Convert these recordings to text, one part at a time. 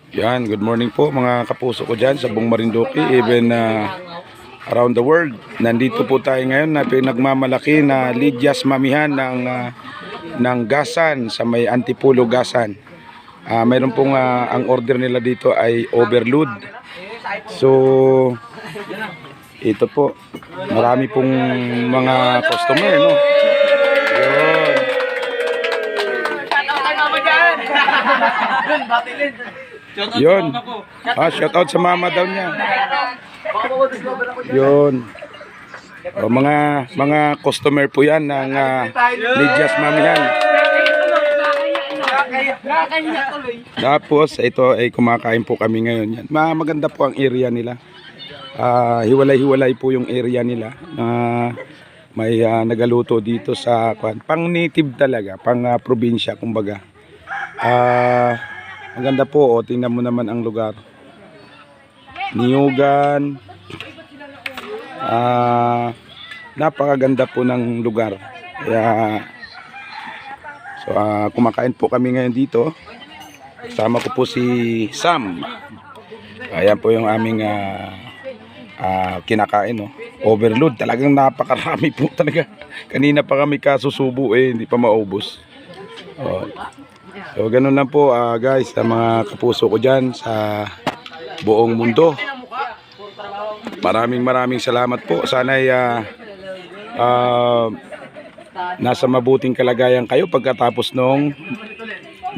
Yan, good morning po mga kapuso ko dyan sa buong Marinduque, even around the world. Nandito po tayo ngayon na pinagmamalaki na Lydia's Mamihan ng Gasan sa may Antipolo Gasan. Mayroon pong ang order nila dito ay overload. So ito po, marami pong mga customer, no? Yun. Shout out sa mama daw niya. Yun. O, mga customer po yan ng Lydia's Mamihan. Tapos ito ay kumakain po kami ngayon. Yan. Maganda po ang area nila. Hiwalay-hiwalay po yung area nila. May nagaluto dito sa pang native talaga, pang probinsya kumbaga. Maganda po, o tingnan mo naman ang lugar. Niyugan. Napakaganda po ng lugar. Kaya kumakain po kami ngayon dito. Kasama ko po si Sam. Ayan po yung aming kinakain, no? Overload, talagang napakarami po talaga. Kanina pa kami kasusubo hindi pa maubos. So ganun lang po guys, sa mga kapuso ko dyan sa buong mundo. Maraming salamat po. Sana ay nasa mabuting kalagayan kayo pagkatapos ng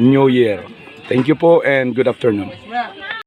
New Year. Thank you po and good afternoon.